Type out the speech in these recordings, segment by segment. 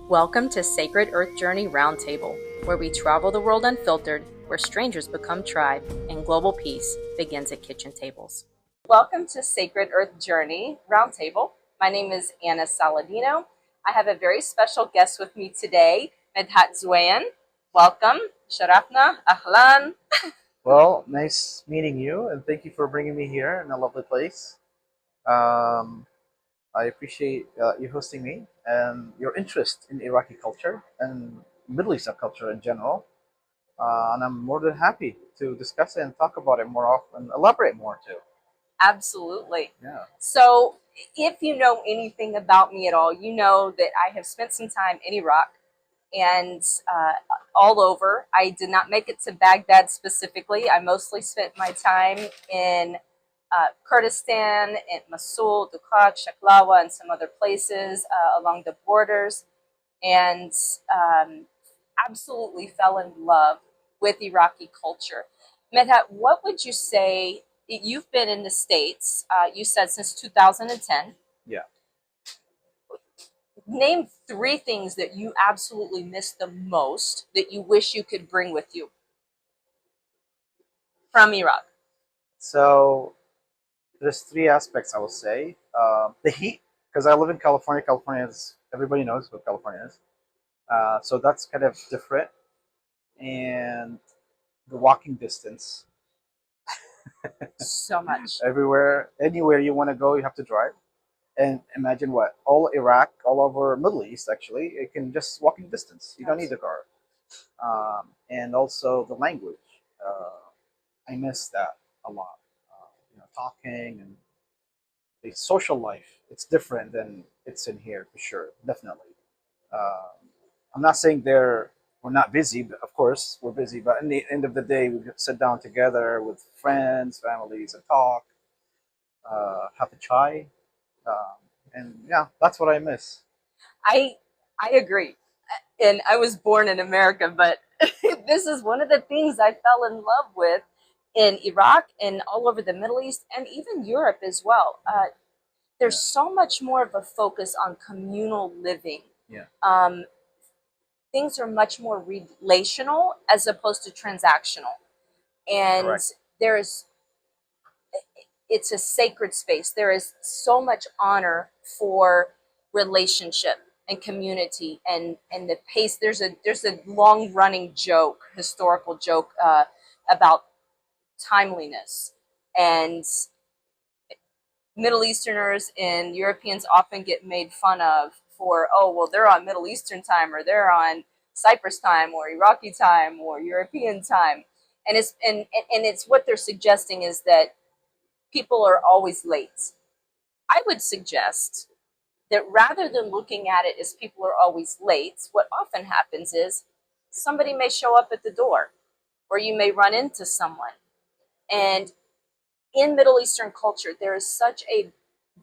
Welcome to Sacred Earth Journey Roundtable, where we travel the world unfiltered, where strangers become tribe, and global peace begins at kitchen tables. Welcome to Sacred Earth Journey Roundtable. My name is Anna Saladino. I have a very special guest with me today, Midhat Zwayen. Welcome. Sharafna. Ahlan. Well, nice meeting you, and thank you for bringing me here in a lovely place. I appreciate you hosting me and your interest in Iraqi culture and Middle Eastern culture in general. And I'm more than happy to discuss it and talk about it more often, elaborate more too. Absolutely. Yeah. So, if you know anything about me at all, you know that I have spent some time in Iraq and all over. I did not make it to Baghdad specifically. I mostly spent my time in Kurdistan, in Mosul, Duqaq, Shaklawa, and some other places along the borders, and absolutely fell in love with Iraqi culture. Medhat, what would you say? You've been in the States, you said, since 2010. Yeah. Name three things that you absolutely miss the most that you wish you could bring with you from Iraq. So there's three aspects I will say. The heat, because I live in California. California is, everybody knows what California is. So that's kind of different. And the walking distance. So much. Everywhere, anywhere you want to go, you have to drive. And imagine what all Iraq, all over Middle East, actually, it can just walking distance. You don't need a car. And also the language. I miss that a lot. Talking and the social life. It's different than it's in here for sure, definitely. Um, I'm not saying we're not busy, but of course we're busy. But in the end of the day, we sit down together with friends, families, and talk, have a chai, and yeah, that's what I miss. I I agree. And I was born in America, but this is one of the things I fell in love with in Iraq and all over the Middle East and even Europe as well. Yeah, There's so much more of a focus on communal living. yeah, Um, Things are much more relational as opposed to transactional. And correct. there's it's a sacred space. There is so much honor for relationship and community and the pace. There's a long running joke, historical joke about timeliness, and Middle Easterners and Europeans often get made fun of for, oh, well, they're on Middle Eastern time, or they're on Cyprus time, or Iraqi time, or European time. And it's what they're suggesting is that people are always late. I would suggest that rather than looking at it as people are always late, what often happens is somebody may show up at the door, or you may run into someone. And in Middle Eastern culture, there is such a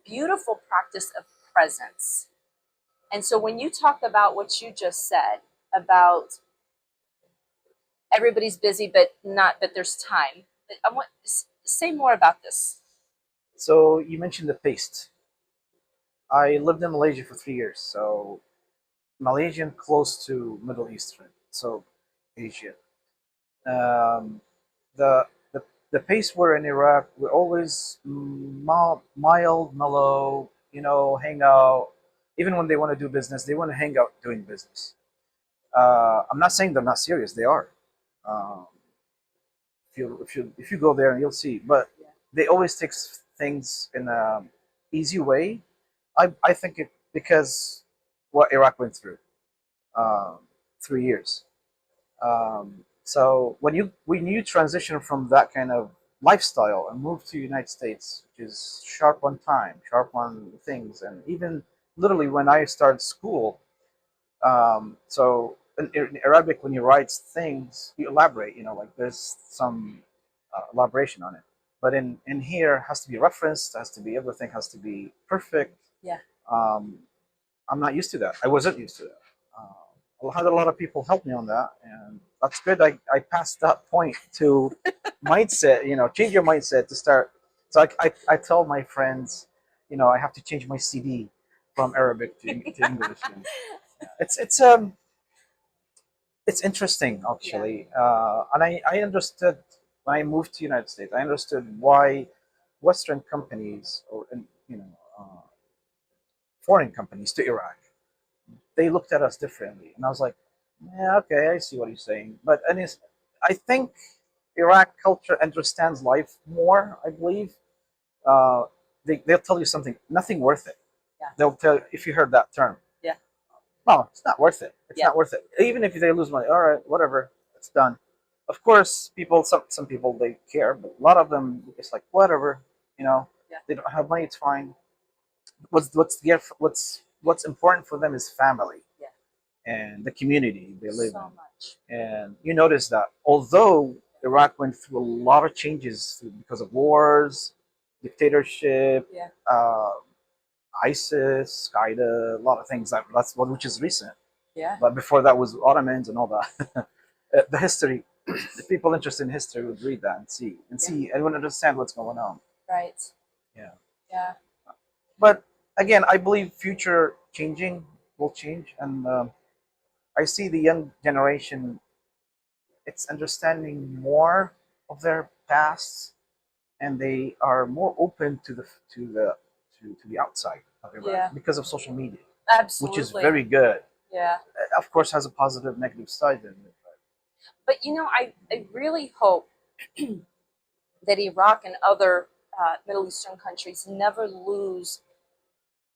beautiful practice of presence. And so when you talk about what you just said about everybody's busy, but there's time, I want say more about this. So you mentioned the paste. I lived in Malaysia for 3 years, so Malaysian close to Middle Eastern, so Asia. Um, the the pace we're in Iraq, we're always mild, mellow. Hang out. Even when they want to do business, they want to hang out doing business. I'm not saying they're not serious; they are. Um, if you go there, and you'll see. But they always take things in a easy way. I think it because what Iraq went through, um, 3 years. So when you transition from that kind of lifestyle and move to United States, which is sharp on time, sharp on things, and even literally when I started school, so in Arabic when you write things, you elaborate. Like there's some elaboration on it. But in here, it has to be referenced, has to be everything has to be perfect. Yeah. Um, I'm not used to that. I wasn't used to that. I had a lot of people help me on that, and that's good. I passed that point to mindset. Change your mindset to start. So I tell my friends, I have to change my CD from Arabic to English. And it's interesting actually, and I understood when I moved to United States. I understood why Western companies or foreign companies to Iraq, they looked at us differently, and I was like, yeah, okay, I see what you're saying. But and it's, I think Iraq culture understands life more. I believe they'll tell you something, nothing worth it. Yeah. They'll tell if you heard that term. Yeah. No, it's not worth it. It's Yeah. not worth it. Even if they lose money, all right, whatever, it's done. Of course, some people they care, but a lot of them it's like whatever, you know. Yeah. They don't have money, it's fine. What's important for them is family. Yeah. And the community they live So in. much. And you notice that although Iraq went through a lot of changes because of wars, dictatorship, Yeah. ISIS, Qaeda, a lot of things that's what which is recent. Yeah. But before that was Ottomans and all that. The history, the people interested in history would read that and see and would understand what's going on. Right. Yeah. Yeah. But again, I believe future changing will change, and I see the young generation. It's understanding more of their past, and they are more open to the outside of Iraq Yeah. because of social media, Absolutely. which is very good. Yeah. Of course, has a positive, negative side in it. But I really hope that Iraq and other Middle Eastern countries never lose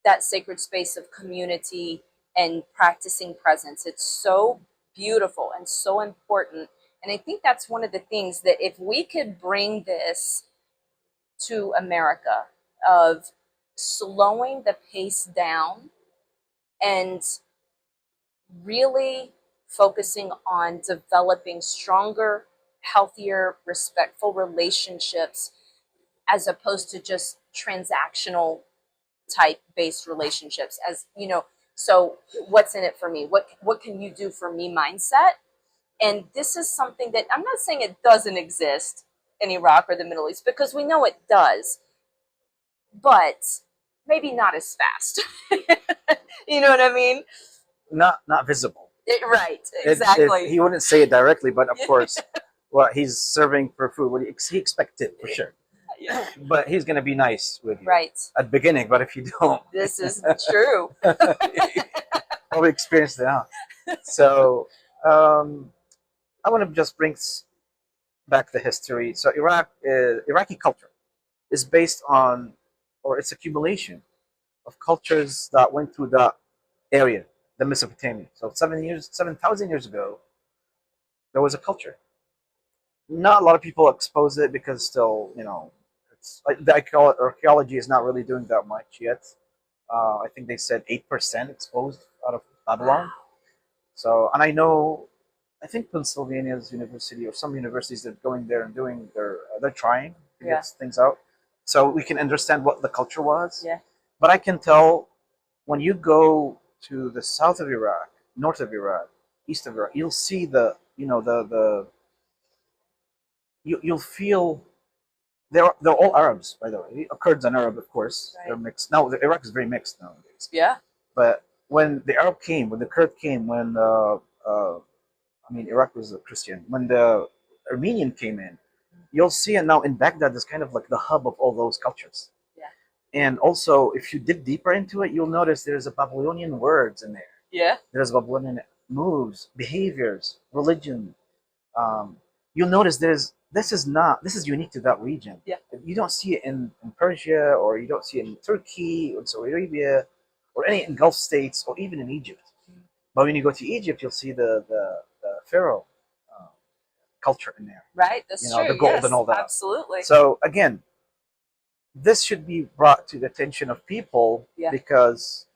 that sacred space of community and practicing presence. It's so beautiful and so important. And I think that's one of the things that if we could bring this to America of slowing the pace down and really focusing on developing stronger, healthier, respectful relationships as opposed to just transactional type based relationships, as so what's in it for me, what can you do for me mindset. And this is something that I'm not saying it doesn't exist in Iraq or the Middle East, because we know it does, but maybe not as fast. You know what I mean? Not visible. Right, exactly. He wouldn't say it directly, but of course, well, he's serving for food. What he expects it for sure. Yeah. But he's gonna be nice with you Right. at the beginning. But if you don't, This is true. probably experienced that. So I want to just bring back the history. So Iraqi culture is based on, or its accumulation of cultures that went through that area, the Mesopotamia. So 7,000 years ago, there was a culture. Not a lot of people expose it because still, it's like the archaeology is not really doing that much yet. I think they said 8% exposed out of Babylon. So, and I think Pennsylvania's university or some universities that are going there and doing they're trying to get things out, so we can understand what the culture was. Yeah. But I can tell when you go to the south of Iraq, north of Iraq, east of Iraq, you'll see you'll feel they're all Arabs, by the way. Kurds and Arab, of course, they're mixed. Now Iraq is very mixed nowadays. Yeah. But when the Arab came, when the Kurd came, when Iraq was a Christian. When the Armenian came in, you'll see it now in Baghdad is kind of like the hub of all those cultures. Yeah. And also, if you dig deeper into it, you'll notice there's a Babylonian words in there. Yeah. There's Babylonian moves, behaviors, religion. You'll notice this is unique to that region. Yeah. You don't see it in Persia, or you don't see it in Turkey or Saudi Arabia, or any in Gulf states, or even in Egypt. But when you go to Egypt, you'll see the pharaoh culture in there. Right, that's true. The gold yes, and all that. Absolutely. So again, this should be brought to the attention of people because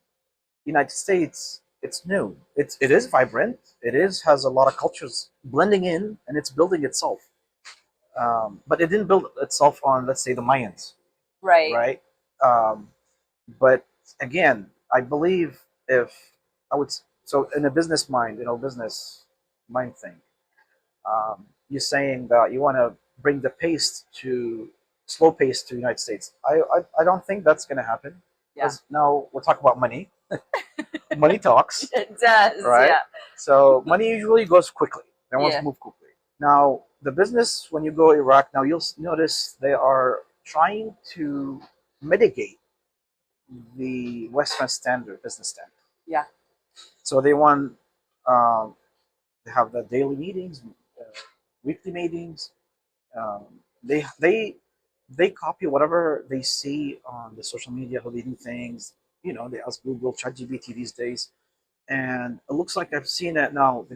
United States, it's new. It is vibrant. Has a lot of cultures blending in, and it's building itself. But it didn't build itself on, let's say, the Mayans. Right. Right. But again, I believe if I would so in a business mind thing, you're saying that you want to bring the slow pace to the United States. I don't think that's going to happen. Yeah. Now we're talking about money. Money talks, It does, right? yeah. So money usually goes quickly. They want to Yeah. move quickly. Now, the business, when you go Iraq, now you'll notice they are trying to mitigate the Western standard, business standard. Yeah. So they want, um, they have the daily meetings, uh, weekly meetings. Um, they they they copy whatever they see on the social media, how they do things. You know, they ask Google, ChatGPT these days, and it looks like I've seen it now.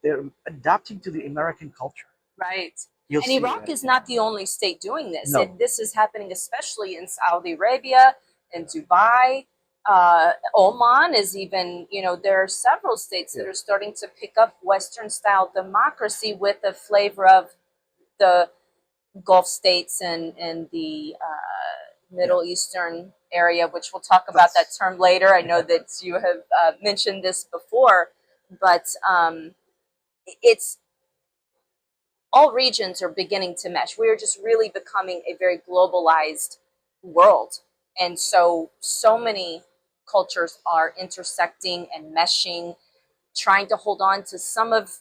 They're adapting to the American culture. Right. You'll And see Iraq it. is not the only state doing this. No, This is happening especially in Saudi Arabia, in Dubai. Oman is even, there are several states that yeah, are starting to pick up Western style democracy with a flavor of the Gulf states and the yeah. Middle Eastern area, which we'll talk about that That's term later. I know that you have mentioned this before, but it's all regions are beginning to mesh. We are just really becoming a very globalized world. And so many cultures are intersecting and meshing, trying to hold on to some of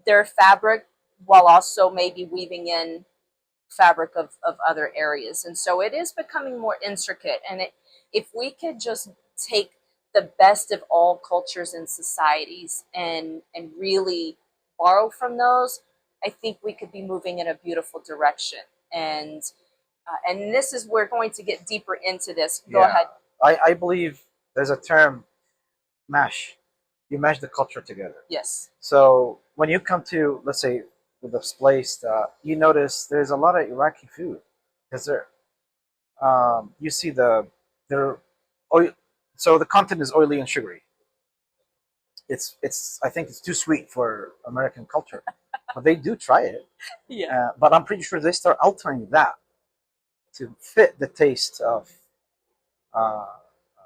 their fabric while also maybe weaving in fabric of other areas. And so it is becoming more intricate. And if we could just take the best of all cultures and societies and really borrow from those, I think we could be moving in a beautiful direction. And this is we're going to get deeper into this. Go yeah. ahead. I believe there's a term, mash. You mash the culture together. Yes. So when you come to, let's say, with this place, you notice there's a lot of Iraqi food. Because there, you see they're oil, so the content is oily and sugary. It's I think it's too sweet for American culture, but they do try it. Yeah. But I'm pretty sure they start altering that to fit the taste of uh,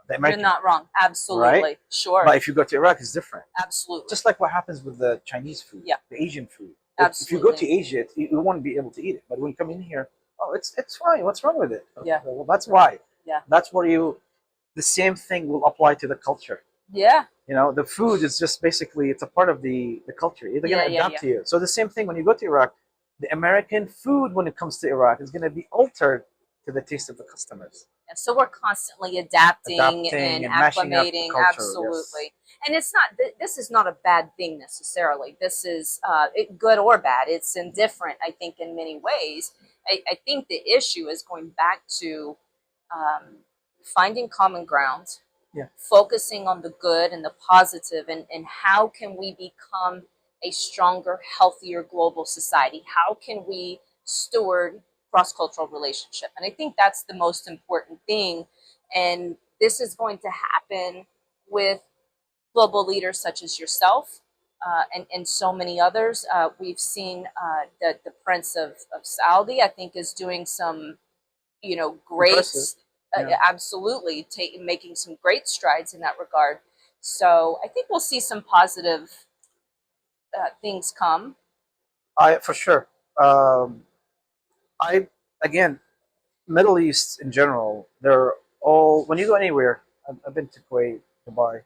the You're American, not wrong. right? Absolutely. Sure. But if you go to Iraq, it's different. Absolutely. Just like what happens with the Chinese food, Yeah. the Asian food. If you go to Absolutely. Asia, you won't be able to eat it. But when you come in here, oh, it's fine. What's wrong with it? Yeah. Well, that's why. Yeah. That's where the same thing will apply to the culture. Yeah. You know, the food is just basically it's a part of the culture. They're Yeah. gonna Yeah. adapt Yeah. to you. So the same thing when you go to Iraq, the American food when it comes to Iraq is gonna be altered to the taste of the customers. And so we're constantly adapting Adapting and and mashing up the acclimating. culture. Yes. Absolutely. And it's not, this is not a bad thing necessarily. This is good or bad. It's indifferent, I think, in many ways. I think the issue is going back to finding common ground, Yeah. focusing on the good and the positive, and how can we become a stronger, healthier global society? How can we steward cross-cultural relationship? And I think that's the most important thing. And this is going to happen with global leaders such as yourself, and so many others. We've seen that the Prince of Saudi, I think, is doing some, great, Impressive. Yeah. absolutely making some great strides in that regard. So I think we'll see some positive things come. I for sure. I again, Middle East in general, they're all when you go anywhere. I've been to Kuwait, Dubai.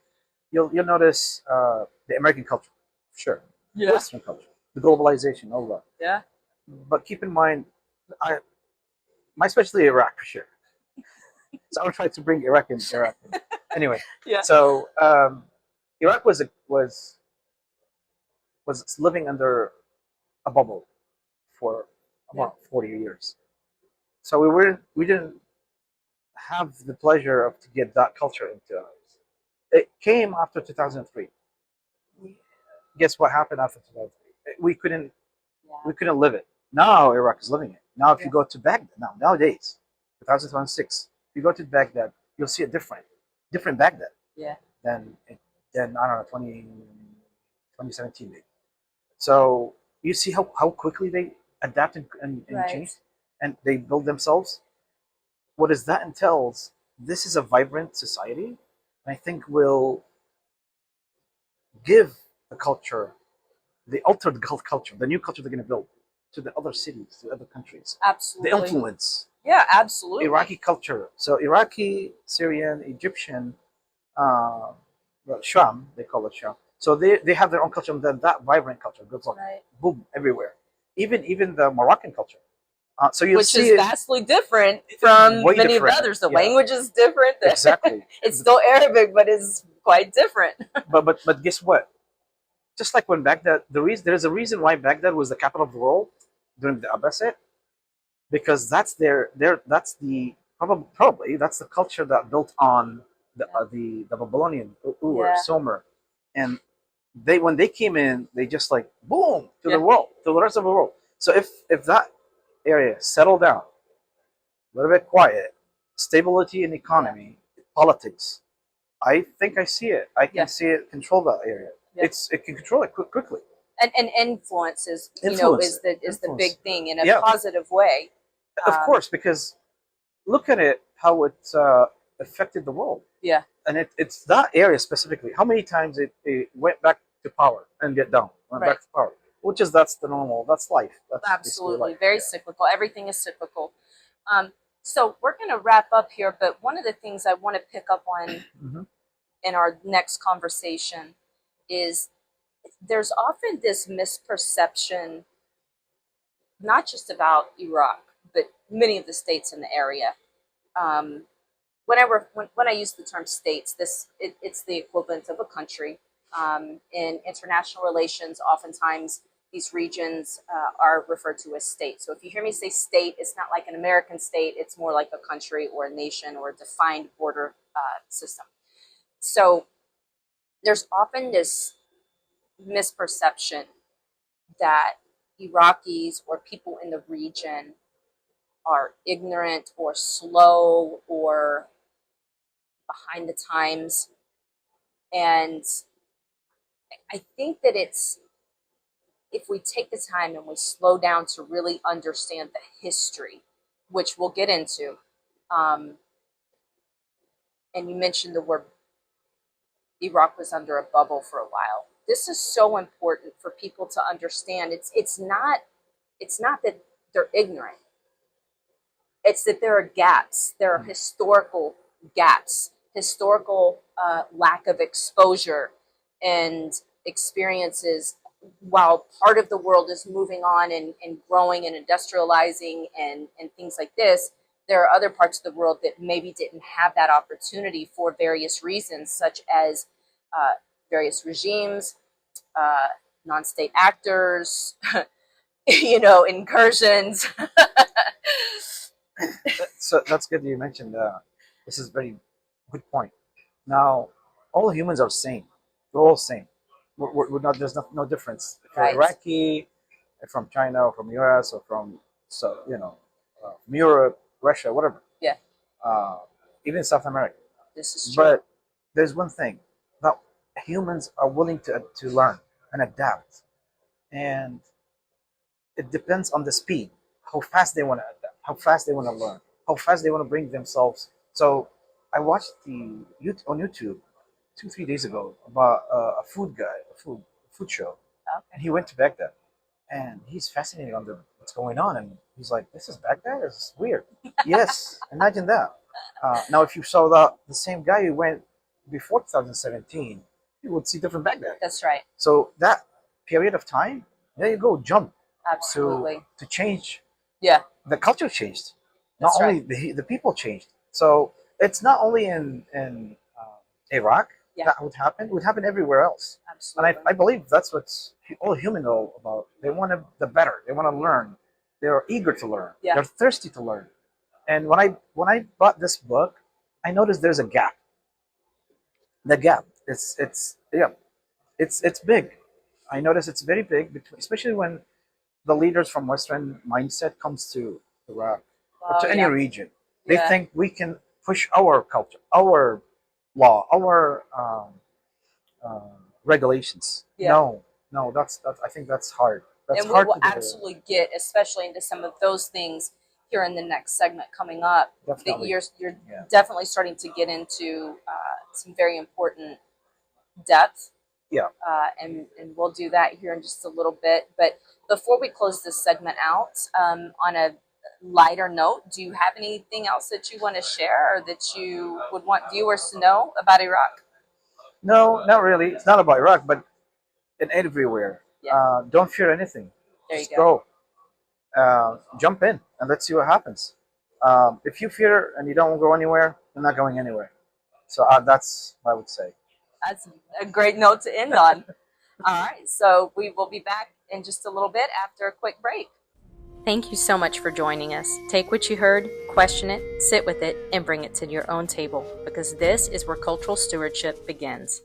You'll notice the American culture, sure, Yeah. Western culture, the globalization, all that. Yeah. But keep in mind, I my specialty Iraq for sure. So I'll try to bring Iraq in. Iraq in. Anyway, Yeah. so Iraq was living under a bubble for about 40 years. So we didn't have the pleasure of to get that culture into us. It came after 2003. Guess what happened after 2003? We Yeah. couldn't live it. Now Iraq is living it. Now if Yeah. you go to Baghdad nowadays, 2026, if you go to Baghdad, you'll see a different Baghdad Yeah. than than I don't know 2017 maybe. So you see how quickly they adapt and Right. change and they build themselves. What does that entails? This is a vibrant society, and I think will give the culture, the altered culture, the new culture they're going to build to the other cities, to other countries. The Absolutely. influence, Yeah. Absolutely. Iraqi culture. So Iraqi, Syrian, Egyptian, uh, well, Sham, they call it Sham. So they have their own culture, and then that vibrant culture goes up, Right. boom, everywhere. Even the Moroccan culture. So you'll Which see is it vastly different from way many of the different. others. The Yeah, language is different. exactly. It's still Arabic, but it's quite different. But guess what? Just like when Baghdad, there's a reason why Baghdad was the capital of the world during the Abbasid, because that's the probably that's the culture that built on the Babylonian Ur, Yeah. Sumer, and they when they came in, they just like boom to Yeah. the world, to the rest of the world. So if that area settled down, a little bit quiet, stability in economy, politics, I think I see it. I can Yeah. see it control that area. Yeah. It can control it quickly. And influence is Influence is it. the Influence. big thing in a Yeah, positive way. of course, because look at it how it affected the world, Yeah. and it's that area specifically. How many times it went back to power and get down, went Right. back to power, which is that's the normal. That's life. That's basically Absolutely. life. Very Yeah. cyclical. Everything is cyclical. So we're going to wrap up here, but one of the things I want to pick up on Mm-hmm. in our next conversation is there's often this misperception, not just about Iraq, but many of the states in the area. Um, when I use the term states, it's the equivalent of a country. In international relations, oftentimes these regions are referred to as states. So if you hear me say state, it's not like an American state. It's more like a country or a nation or a defined border system. So there's often this misperception that Iraqis or people in the region are ignorant or slow or behind the times. And I think that it's, if we take the time and we slow down to really understand the history, which we'll get into, um, and you mentioned the word Iraq was under a bubble for a while. This is so important for people to understand. It's not that they're ignorant. It's that there are gaps. There are historical gaps, historical lack of exposure and experiences. While part of the world is moving on and growing and industrializing and things like this, there are other parts of the world that maybe didn't have that opportunity for various reasons, such as various regimes, uh, non-state actors, incursions. So that's good that you mentioned. This is very good point. Now, all humans are same. We're all same. We're not. There's no difference. If you're Right. Iraqi, from China, or from US, or from from Europe, Russia, whatever. Yeah, Uh, Even South America. this is true. But there's one thing that humans are willing to learn and adapt, and it depends on the speed, how fast they want to adapt, how fast they want to learn, how fast they want to bring themselves. So I watched on YouTube 2 3 days ago about a food guy, a food show, and Okay. he went to Baghdad, and he's fascinated on what's going on, and he's like, "This is Baghdad? It's weird." Yes, imagine that. Now, if you saw the same guy who went before 2017, you would see different Baghdad. That's right. So that period of time, there you go, jump Absolutely. to change. Yeah, The culture changed. Not that's only right. the people changed. So it's not only in Iraq Yeah, that would happen. It would happen everywhere else. And absolutely. I believe that's what's all human are about. They want the better. They want to learn. They're eager to learn. Yeah, They're thirsty to learn. And when I bought this book, I noticed there's a gap. The gap. It's yeah. It's big. I notice it's very big, between, especially when the leaders from Western mindset comes to Iraq or oh to any yeah, region. They yeah, think we can push our culture, our law, our regulations. yeah. No, that's. I think that's hard. That's And we hard will to do. absolutely get, especially into some of those things here in the next segment coming up. That Definitely. you're Yeah. definitely starting to get into some very important depth, Yeah. and we'll do that here in just a little bit. But before we close this segment out, on a lighter note, do you have anything else that you want to share or that you would want viewers to know about Iraq? No, not really. It's not about Iraq, but in everywhere. Yeah. Don't fear anything. There you Just go. go. Jump in and let's see what happens. If you fear and you don't go anywhere, you're not going anywhere. So that's what I would say. That's a great note to end on. All right, so we will be back in just a little bit after a quick break. Thank you so much for joining us. Take what you heard, question it, sit with it, and bring it to your own table, because this is where cultural stewardship begins.